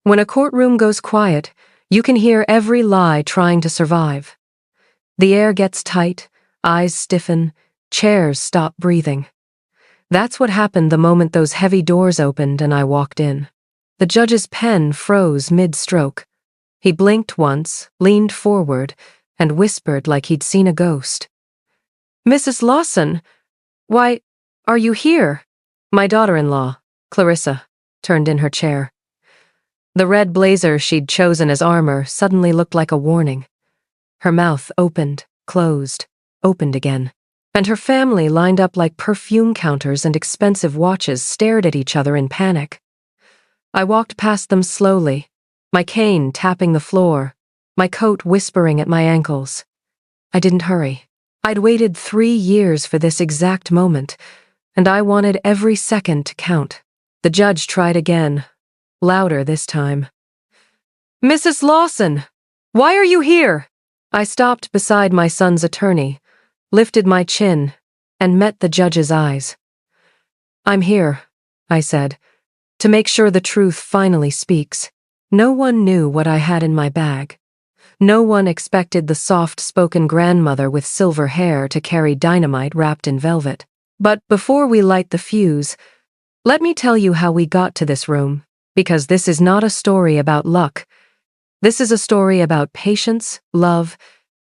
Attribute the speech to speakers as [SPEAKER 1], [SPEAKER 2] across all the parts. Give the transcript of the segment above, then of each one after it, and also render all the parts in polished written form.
[SPEAKER 1] When a courtroom goes quiet, you can hear every lie trying to survive. The air gets tight, eyes stiffen, chairs stop breathing. That's what happened the moment those heavy doors opened and I walked in. The judge's pen froze mid-stroke. He blinked once, leaned forward, and whispered like he'd seen a ghost. "Mrs. Lawson, why, are you here?" My daughter-in-law, Clarissa, turned in her chair. The red blazer she'd chosen as armor suddenly looked like a warning. Her mouth opened, closed, opened again. And her family, lined up like perfume counters and expensive watches, stared at each other in panic. I walked past them slowly, my cane tapping the floor, my coat whispering at my ankles. I didn't hurry. I'd waited 3 years for this exact moment, and I wanted every second to count. The judge tried again, louder this time. "Mrs. Lawson, why are you here?" I stopped beside my son's attorney, lifted my chin, and met the judge's eyes. "I'm here," I said, "to make sure the truth finally speaks." No one knew what I had in my bag. No one expected the soft-spoken grandmother with silver hair to carry dynamite wrapped in velvet. But before we light the fuse, let me tell you how we got to this room, because this is not a story about luck. This is a story about patience, love,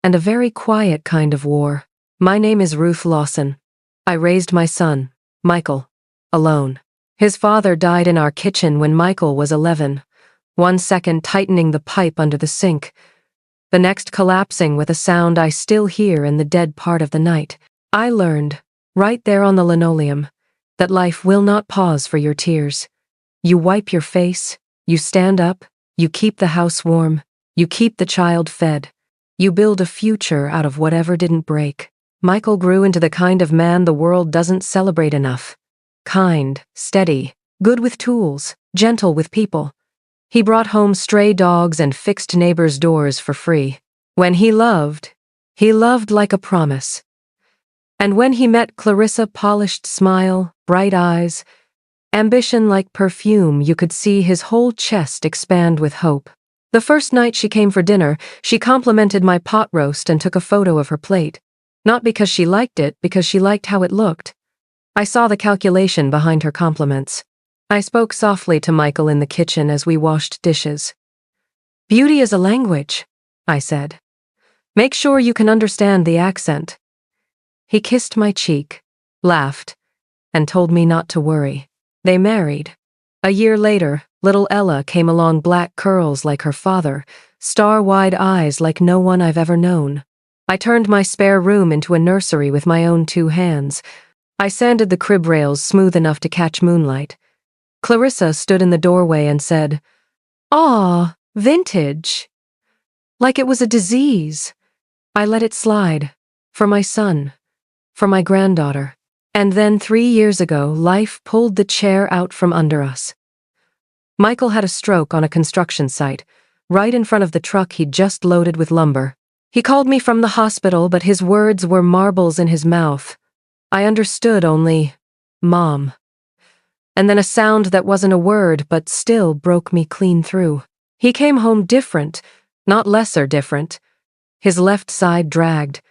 [SPEAKER 1] and a very quiet kind of war. My name is Ruth Lawson. I raised my son, Michael, alone. His father died in our kitchen when Michael was 11, 1 second tightening the pipe under the sink, the next collapsing with a sound I still hear in the dead part of the night. I learned, right there on the linoleum, that life will not pause for your tears. You wipe your face, you stand up, you keep the house warm, you keep the child fed, you build a future out of whatever didn't break. Michael grew into the kind of man the world doesn't celebrate enough. Kind, steady, good with tools, gentle with people. He brought home stray dogs and fixed neighbors' doors for free. When he loved like a promise. And when he met Clarissa, polished smile, bright eyes, ambition like perfume, you could see his whole chest expand with hope. The first night she came for dinner, she complimented my pot roast and took a photo of her plate. Not because she liked it, because she liked how it looked. I saw the calculation behind her compliments. I spoke softly to Michael in the kitchen as we washed dishes. "Beauty is a language," I said. "Make sure you can understand the accent." He kissed my cheek, laughed, and told me not to worry. They married. A year later, little Ella came along, black curls like her father, star-wide eyes like no one I've ever known. I turned my spare room into a nursery with my own 2 hands. I sanded the crib rails smooth enough to catch moonlight. Clarissa stood in the doorway and said, "Aw, vintage." Like it was a disease. I let it slide. For my son. For my granddaughter. And then 3 years ago, life pulled the chair out from under us. Michael had a stroke on a construction site, right in front of the truck he'd just loaded with lumber. He called me from the hospital, but his words were marbles in his mouth. I understood only, "Mom." And then a sound that wasn't a word, but still broke me clean through. He came home different, not lesser different. His left side dragged.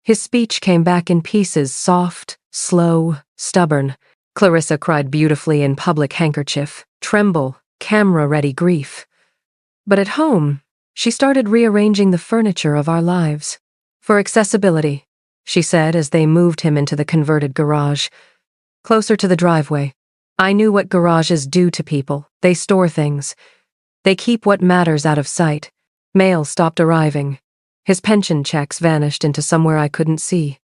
[SPEAKER 1] His speech came back in pieces, soft, slow, stubborn. Clarissa cried beautifully in public handkerchief, tremble, camera-ready grief. But at home, she started rearranging the furniture of our lives. "For accessibility," she said as they moved him into the converted garage, closer to the driveway. I knew what garages do to people. They store things. They keep what matters out of sight. Mail stopped arriving. His pension checks vanished into somewhere I couldn't see.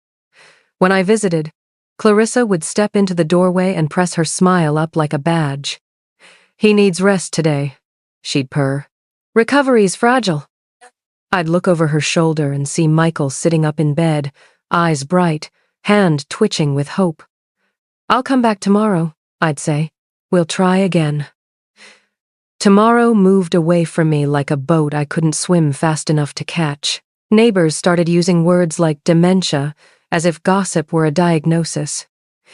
[SPEAKER 1] When I visited, Clarissa would step into the doorway and press her smile up like a badge. "He needs rest today," she'd purr. "Recovery's fragile." I'd look over her shoulder and see Michael sitting up in bed, eyes bright, hand twitching with hope. "I'll come back tomorrow," I'd say. "We'll try again." Tomorrow moved away from me like a boat I couldn't swim fast enough to catch. Neighbors started using words like dementia, as if gossip were a diagnosis.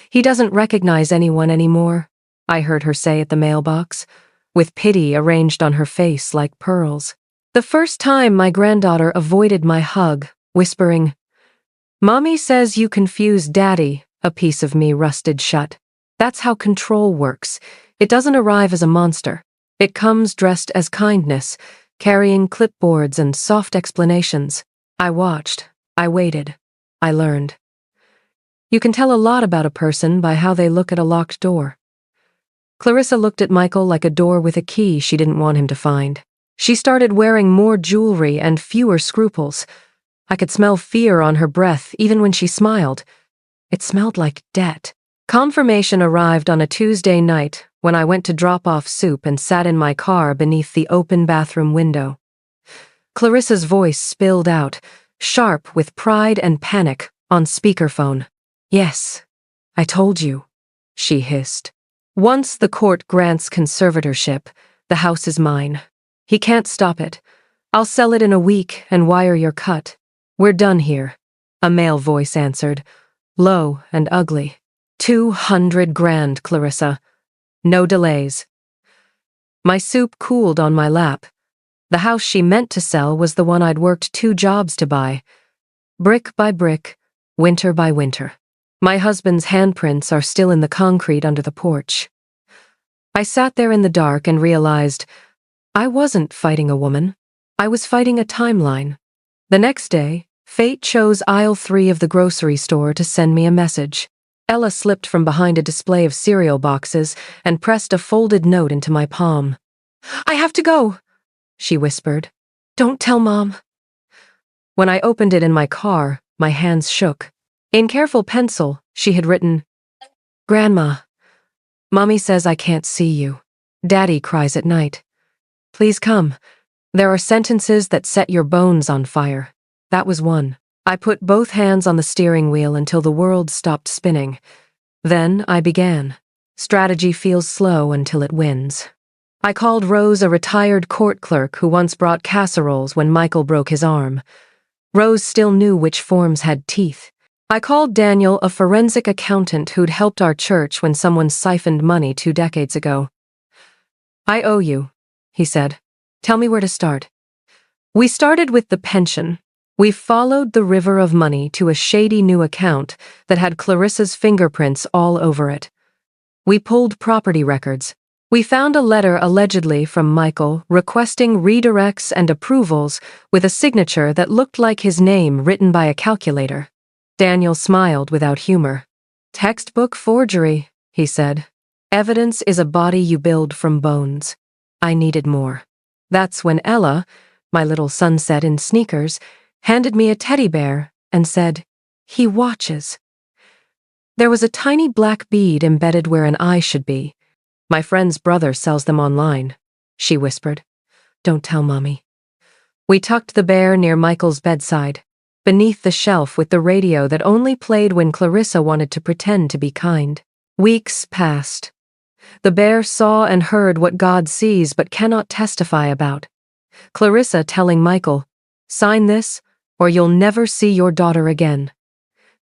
[SPEAKER 1] "He doesn't recognize anyone anymore," I heard her say at the mailbox. with pity arranged on her face like pearls. The first time my granddaughter avoided my hug, whispering, "Mommy says you confuse Daddy," a piece of me rusted shut. That's how control works. It doesn't arrive as a monster. It comes dressed as kindness, carrying clipboards and soft explanations. I watched. I waited. I learned. You can tell a lot about a person by how they look at a locked door. Clarissa looked at Michael like a door with a key she didn't want him to find. She started wearing more jewelry and fewer scruples. I could smell fear on her breath even when she smiled. It smelled like debt. Confirmation arrived on a Tuesday night when I went to drop off Soup and sat in my car beneath the open bathroom window. Clarissa's voice spilled out, sharp with pride and panic, on speakerphone. "Yes, I told you," she hissed. "Once the court grants conservatorship, the house is mine. He can't stop it. I'll sell it in a week and wire your cut. We're done here," a male voice answered, low and ugly. 200 grand, Clarissa. No delays. My soup cooled on my lap. The house she meant to sell was the one I'd worked 2 jobs to buy. Brick by brick, winter by winter. My husband's handprints are still in the concrete under the porch. I sat there in the dark and realized I wasn't fighting a woman. I was fighting a timeline. The next day, fate chose aisle 3 of the grocery store to send me a message. Ella slipped from behind a display of cereal boxes and pressed a folded note into my palm. "I have to go," she whispered. "Don't tell Mom." When I opened it in my car, my hands shook. In careful pencil, she had written, "Grandma, Mommy says I can't see you. Daddy cries at night. Please come. There are sentences that set your bones on fire." That was one. I put both hands on the steering wheel until the world stopped spinning. Then I began. Strategy feels slow until it wins. I called Rose a retired court clerk who once brought casseroles when Michael broke his arm. Rose still knew which forms had teeth. I called Daniel a forensic accountant who'd helped our church when someone siphoned money 2 decades ago. "I owe you," he said. "Tell me where to start." We started with the pension. We followed the river of money to a shady new account that had Clarissa's fingerprints all over it. We pulled property records. We found a letter allegedly from Michael requesting redirects and approvals with a signature that looked like his name written by a calculator. Daniel smiled without humor. "Textbook forgery," he said. "Evidence is a body you build from bones." I needed more. That's when Ella, my little sunset in sneakers, handed me a teddy bear and said, "He watches." There was a tiny black bead embedded where an eye should be. "My friend's brother sells them online," she whispered. "Don't tell Mommy." We tucked the bear near Michael's bedside, beneath the shelf with the radio that only played when Clarissa wanted to pretend to be kind. Weeks passed. The bear saw and heard what God sees but cannot testify about. Clarissa telling Michael, "Sign this, or you'll never see your daughter again."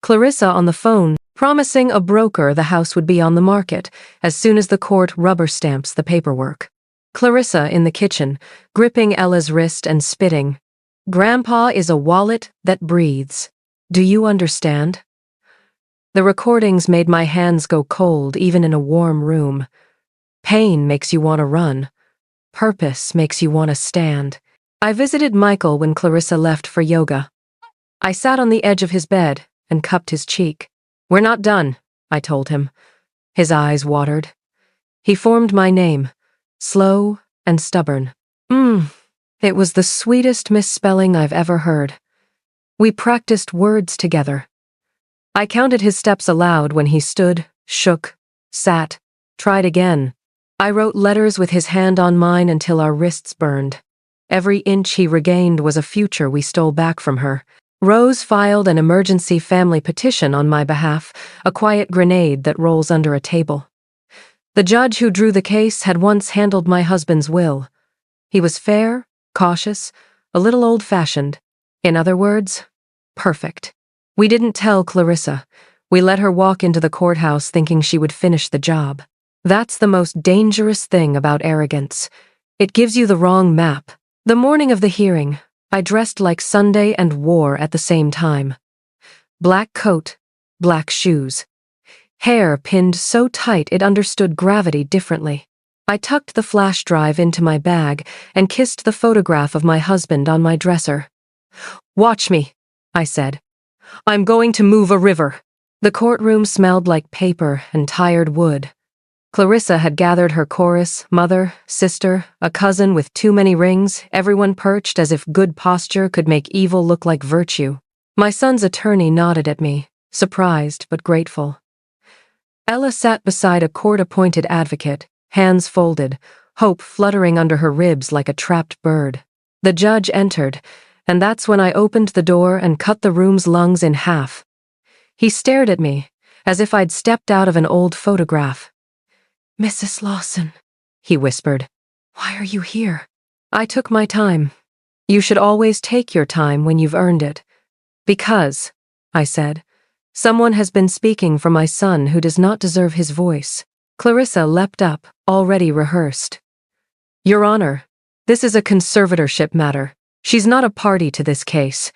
[SPEAKER 1] Clarissa on the phone, promising a broker the house would be on the market as soon as the court rubber stamps the paperwork. Clarissa in the kitchen, gripping Ella's wrist and spitting. "Grandpa is a wallet that breathes. Do you understand?" The recordings made my hands go cold even in a warm room. Pain makes you want to run. Purpose makes you want to stand. I visited Michael when Clarissa left for yoga. I sat on the edge of his bed and cupped his cheek. "We're not done," I told him. His eyes watered. He formed my name, slow and stubborn. It was the sweetest misspelling I've ever heard. We practiced words together. I counted his steps aloud when he stood, shook, sat, tried again. I wrote letters with his hand on mine until our wrists burned. Every inch he regained was a future we stole back from her. Rose filed an emergency family petition on my behalf, a quiet grenade that rolls under a table. The judge who drew the case had once handled my husband's will. He was fair, cautious, a little old-fashioned. In other words, perfect. We didn't tell Clarissa. We let her walk into the courthouse thinking she would finish the job. That's the most dangerous thing about arrogance. It gives you the wrong map. The morning of the hearing, I dressed like Sunday and wore at the same time. Black coat, black shoes. Hair pinned so tight it understood gravity differently. I tucked the flash drive into my bag and kissed the photograph of my husband on my dresser. "Watch me," I said. "I'm going to move a river." The courtroom smelled like paper and tired wood. Clarissa had gathered her chorus, mother, sister, a cousin with too many rings, everyone perched as if good posture could make evil look like virtue. My son's attorney nodded at me, surprised but grateful. Ella sat beside a court-appointed advocate, hands folded, hope fluttering under her ribs like a trapped bird. The judge entered, and that's when I opened the door and cut the room's lungs in half. He stared at me, as if I'd stepped out of an old photograph. "Mrs. Lawson," he whispered, "why are you here?" I took my time. "You should always take your time when you've earned it." "Because," I said, "someone has been speaking for my son who does not deserve his voice." Clarissa leapt up, already rehearsed. "Your Honor, this is a conservatorship matter. She's not a party to this case."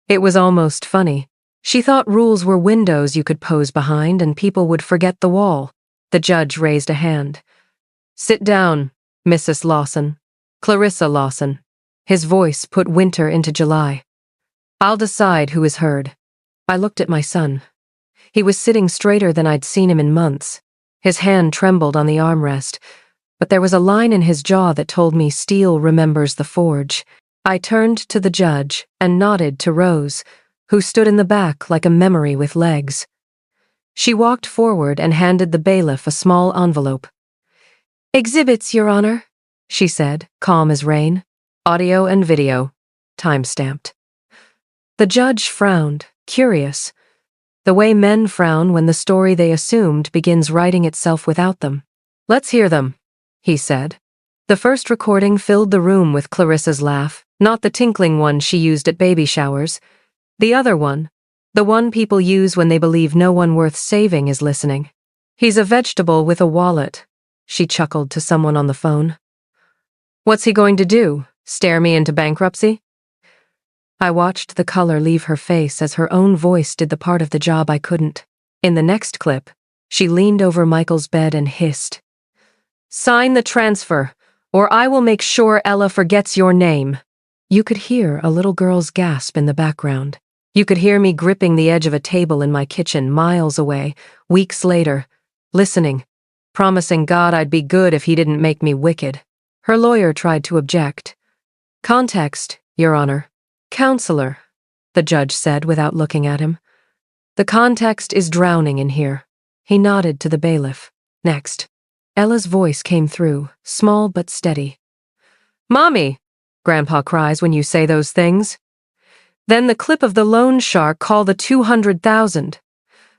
[SPEAKER 1] It was almost funny. She thought rules were windows you could pose behind and people would forget the wall. The judge raised a hand. "Sit down, Mrs. Lawson. Clarissa Lawson." His voice put winter into July. "I'll decide who is heard." I looked at my son. He was sitting straighter than I'd seen him in months. His hand trembled on the armrest, but there was a line in his jaw that told me steel remembers the forge. I turned to the judge and nodded to Rose, who stood in the back like a memory with legs. She walked forward and handed the bailiff a small envelope. "Exhibits, Your Honor," she said, calm as rain. "Audio and video. Time-stamped." The judge frowned, curious. The way men frown when the story they assumed begins writing itself without them. "Let's hear them," he said. The first recording filled the room with Clarissa's laugh, not the tinkling one she used at baby showers. The other one, the one people use when they believe no one worth saving is listening. "He's a vegetable with a wallet," she chuckled to someone on the phone. "What's he going to do? Stare me into bankruptcy?" I watched the color leave her face as her own voice did the part of the job I couldn't. In the next clip, she leaned over Michael's bed and hissed, "Sign the transfer, or I will make sure Ella forgets your name." You could hear a little girl's gasp in the background. You could hear me gripping the edge of a table in my kitchen miles away, weeks later, listening, promising God I'd be good if he didn't make me wicked. Her lawyer tried to object. "Context, Your Honor." "Counselor," the judge said without looking at him. "The context is drowning in here." He nodded to the bailiff. "Next." Ella's voice came through, small but steady. "Mommy," Grandpa cries when you say those things. Then the clip of the loan shark call the 200,000.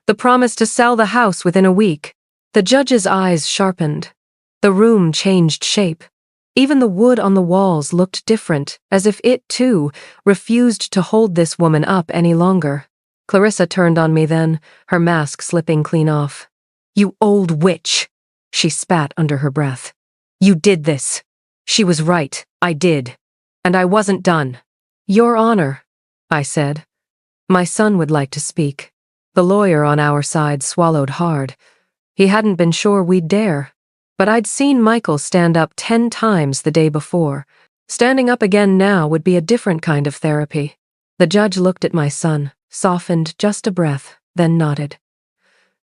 [SPEAKER 1] The promise to sell the house within a week. The judge's eyes sharpened. The room changed shape. Even the wood on the walls looked different, as if it, too, refused to hold this woman up any longer. Clarissa turned on me then, her mask slipping clean off. "You old witch," she spat under her breath. "You did this." She was right, I did. And I wasn't done. "Your Honor," I said. My son would like to speak. The lawyer on our side swallowed hard. He hadn't been sure we'd dare. But I'd seen Michael stand up 10 times the day before. Standing up again now would be a different kind of therapy. The judge looked at my son, softened just a breath, then nodded.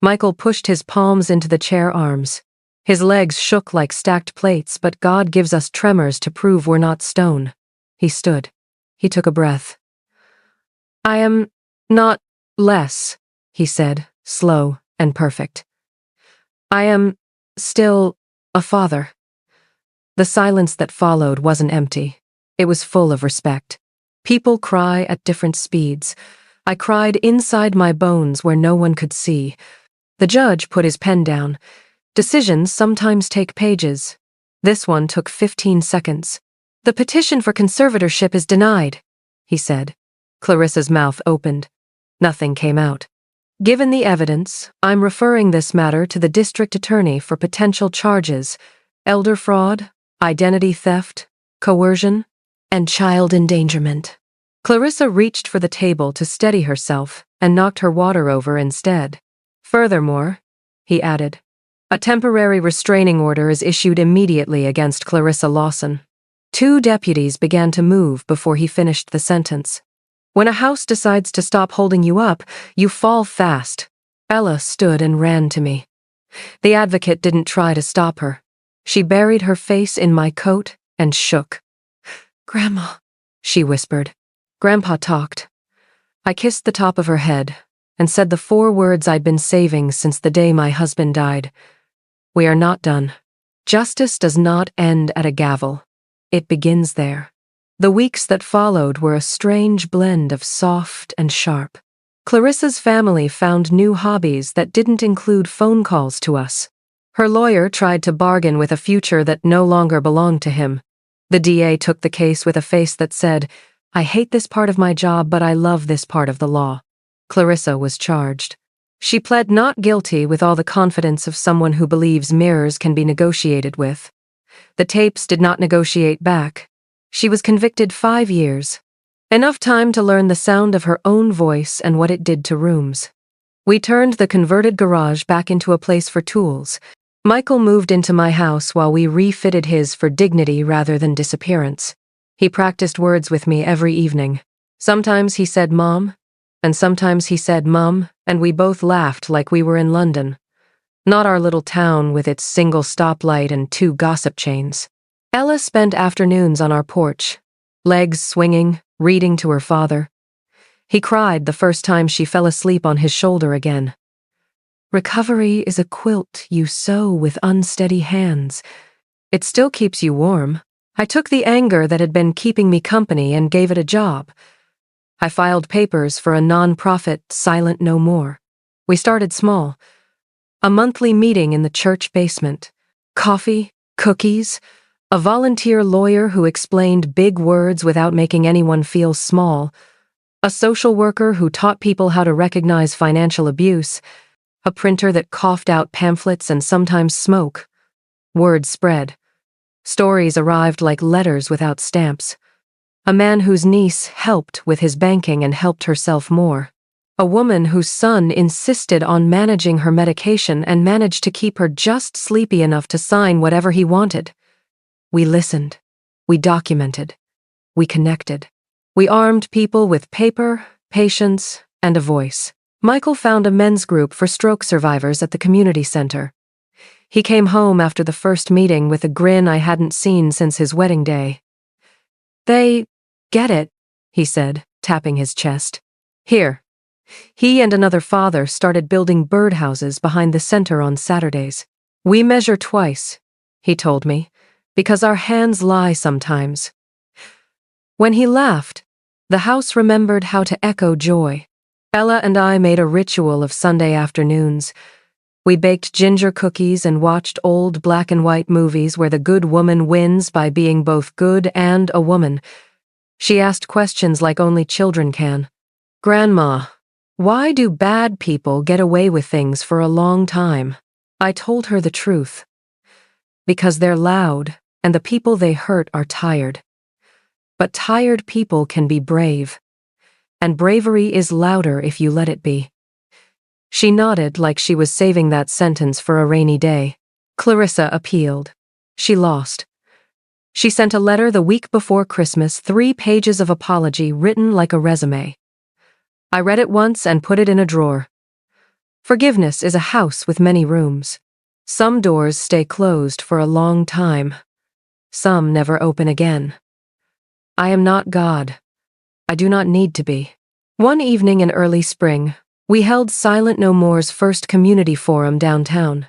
[SPEAKER 1] Michael pushed his palms into the chair arms. His legs shook like stacked plates, but God gives us tremors to prove we're not stone. He stood. He took a breath. "I am not less," he said, slow and perfect. "I am still a father." The silence that followed wasn't empty. It was full of respect. People cry at different speeds. I cried inside my bones where no one could see. The judge put his pen down. Decisions sometimes take pages. This one took 15 seconds. "The petition for conservatorship is denied," he said. Clarissa's mouth opened. Nothing came out. Given the evidence, I'm referring this matter to the district attorney for potential charges: elder fraud, identity theft, coercion, and child endangerment. Clarissa reached for the table to steady herself and knocked her water over instead. Furthermore, he added, a temporary restraining order is issued immediately against Clarissa Lawson. 2 deputies began to move before he finished the sentence. When a house decides to stop holding you up, you fall fast. Ella stood and ran to me. The advocate didn't try to stop her. She buried her face in my coat and shook. "Grandma," she whispered. Grandpa talked. I kissed the top of her head and said the 4 words I'd been saving since the day my husband died. We are not done. Justice does not end at a gavel. It begins there. The weeks that followed were a strange blend of soft and sharp. Clarissa's family found new hobbies that didn't include phone calls to us. Her lawyer tried to bargain with a future that no longer belonged to him. The DA took the case with a face that said, "I hate this part of my job, but I love this part of the law." Clarissa was charged. She pled not guilty with all the confidence of someone who believes mirrors can be negotiated with. The tapes did not negotiate back. She was convicted 5 years. Enough time to learn the sound of her own voice and what it did to rooms. We turned the converted garage back into a place for tools. Michael moved into my house while we refitted his for dignity rather than disappearance. He practiced words with me every evening. Sometimes he said Mom, and sometimes he said Mum, and we both laughed like we were in London. Not our little town with its single stoplight and 2 gossip chains. Ella spent afternoons on our porch, legs swinging, reading to her father. He cried the first time she fell asleep on his shoulder again. Recovery is a quilt you sew with unsteady hands. It still keeps you warm. I took the anger that had been keeping me company and gave it a job. I filed papers for a non-profit, Silent No More. We started small. A monthly meeting in the church basement. Coffee, cookies, a volunteer lawyer who explained big words without making anyone feel small, a social worker who taught people how to recognize financial abuse, a printer that coughed out pamphlets and sometimes smoke. Word spread. Stories arrived like letters without stamps. A man whose niece helped with his banking and helped herself more. A woman whose son insisted on managing her medication and managed to keep her just sleepy enough to sign whatever he wanted. We listened. We documented. We connected. We armed people with paper, patience, and a voice. Michael found a men's group for stroke survivors at the community center. He came home after the first meeting with a grin I hadn't seen since his wedding day. "They get it," he said, tapping his chest. "Here." He and another father started building birdhouses behind the center on Saturdays. "We measure twice," he told me, "because our hands lie sometimes." When he laughed, the house remembered how to echo joy. Ella and I made a ritual of Sunday afternoons. We baked ginger cookies and watched old black and white movies where the good woman wins by being both good and a woman. She asked questions like only children can. "Grandma, why do bad people get away with things for a long time?" I told her the truth. Because they're loud, and the people they hurt are tired. But tired people can be brave. And bravery is louder if you let it be. She nodded like she was saving that sentence for a rainy day. Clarissa appealed. She lost. She sent a letter the week before Christmas, 3 pages of apology written like a resume. I read it once and put it in a drawer. Forgiveness is a house with many rooms. Some doors stay closed for a long time. Some never open again. I am not God. I do not need to be. One evening in early spring, we held Silent No More's first community forum downtown.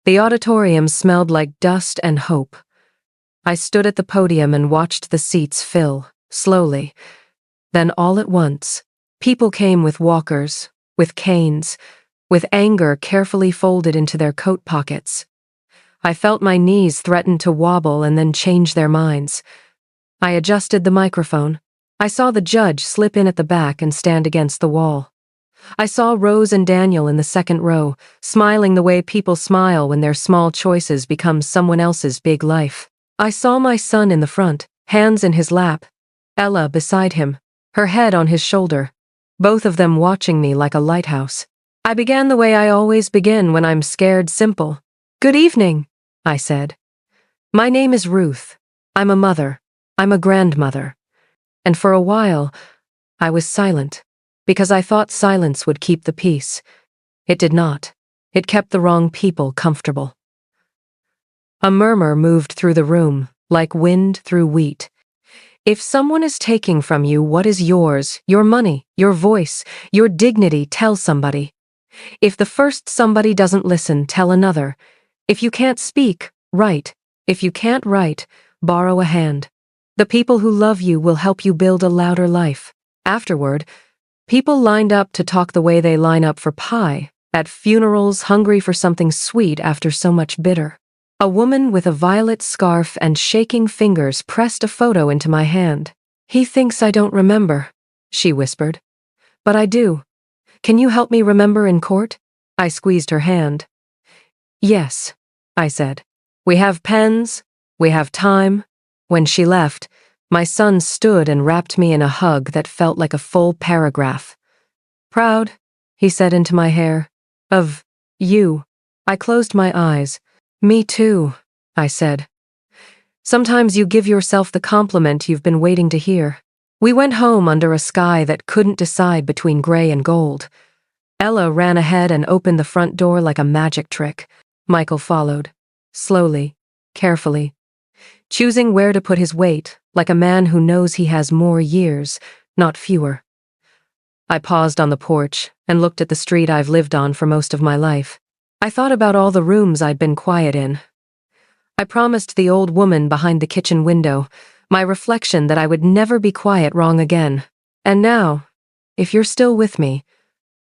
[SPEAKER 1] The auditorium smelled like dust and hope. I stood at the podium and watched the seats fill, slowly. Then all at once, people came with walkers, with canes, with anger carefully folded into their coat pockets. I felt my knees threaten to wobble and then change their minds. I adjusted the microphone. I saw the judge slip in at the back and stand against the wall. I saw Rose and Daniel in the second row, smiling the way people smile when their small choices become someone else's big life. I saw my son in the front, hands in his lap, Ella beside him, her head on his shoulder, both of them watching me like a lighthouse. I began the way I always begin when I'm scared simple. "Good evening," I said. "My name is Ruth. I'm a mother. I'm a grandmother." And for a while, I was silent, because I thought silence would keep the peace. It did not. It kept the wrong people comfortable. A murmur moved through the room, like wind through wheat. If someone is taking from you what is yours, your money, your voice, your dignity, tell somebody. If the first somebody doesn't listen, tell another. If you can't speak, write. If you can't write, borrow a hand. The people who love you will help you build a louder life. Afterward, people lined up to talk the way they line up for pie, at funerals hungry for something sweet after so much bitter. A woman with a violet scarf and shaking fingers pressed a photo into my hand. "He thinks I don't remember," she whispered. "But I do. Can you help me remember in court?" I squeezed her hand. "Yes," I said. "We have pens. We have time." When she left, my son stood and wrapped me in a hug that felt like a full paragraph. "Proud," he said into my hair, "of you." I closed my eyes. "Me too," I said. "Sometimes you give yourself the compliment you've been waiting to hear." We went home under a sky that couldn't decide between gray and gold. Ella ran ahead and opened the front door like a magic trick. Michael followed, slowly, carefully, choosing where to put his weight, like a man who knows he has more years, not fewer. I paused on the porch and looked at the street I've lived on for most of my life. I thought about all the rooms I'd been quiet in. I promised the old woman behind the kitchen window, my reflection, that I would never be quiet wrong again. And now, if you're still with me,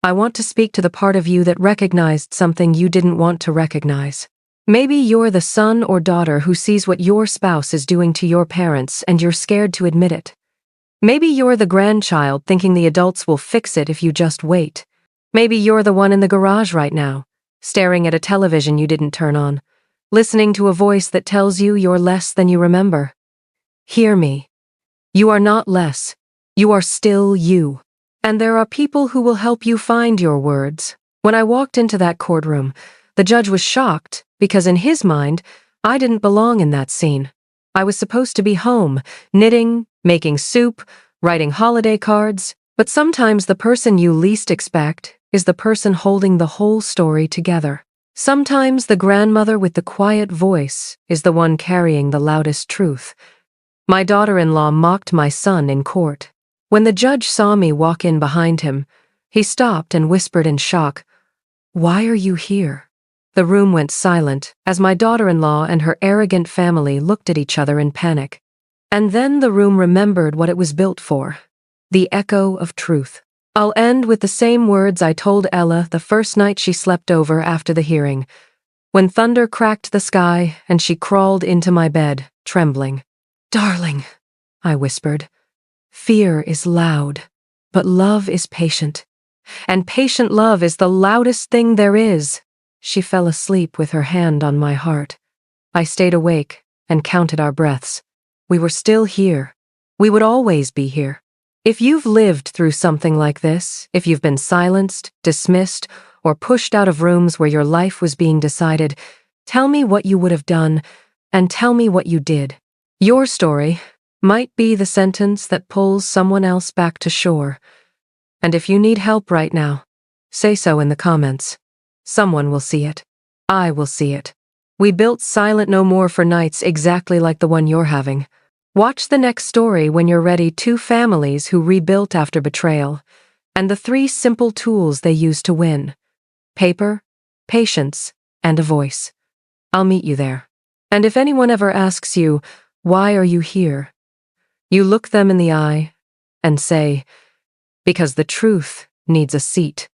[SPEAKER 1] I want to speak to the part of you that recognized something you didn't want to recognize. Maybe you're the son or daughter who sees what your spouse is doing to your parents and you're scared to admit it. Maybe you're the grandchild thinking the adults will fix it if you just wait. Maybe you're the one in the garage right now, staring at a television you didn't turn on, listening to a voice that tells you you're less than you remember. Hear me. You are not less. You are still you. And there are people who will help you find your words. When I walked into that courtroom, the judge was shocked because in his mind, I didn't belong in that scene. I was supposed to be home, knitting, making soup, writing holiday cards, but sometimes the person you least expect is the person holding the whole story together. Sometimes the grandmother with the quiet voice is the one carrying the loudest truth. My daughter-in-law mocked my son in court. When the judge saw me walk in behind him, he stopped and whispered in shock, "Why are you here?" The room went silent as my daughter-in-law and her arrogant family looked at each other in panic. And then the room remembered what it was built for, the echo of truth. I'll end with the same words I told Ella the first night she slept over after the hearing, when thunder cracked the sky and she crawled into my bed, trembling. "Darling," I whispered, "fear is loud, but love is patient. And patient love is the loudest thing there is." She fell asleep with her hand on my heart. I stayed awake and counted our breaths. We were still here. We would always be here. If you've lived through something like this, if you've been silenced, dismissed, or pushed out of rooms where your life was being decided, tell me what you would have done, and tell me what you did. Your story might be the sentence that pulls someone else back to shore. And if you need help right now, say so in the comments. Someone will see it. I will see it. We built Silent No More for nights exactly like the one you're having. Watch the next story when you're ready. 2 families who rebuilt after betrayal, and the 3 simple tools they used to win: paper, patience, and a voice. I'll meet you there. And if anyone ever asks you, "Why are you here?" you look them in the eye and say, "Because the truth needs a seat."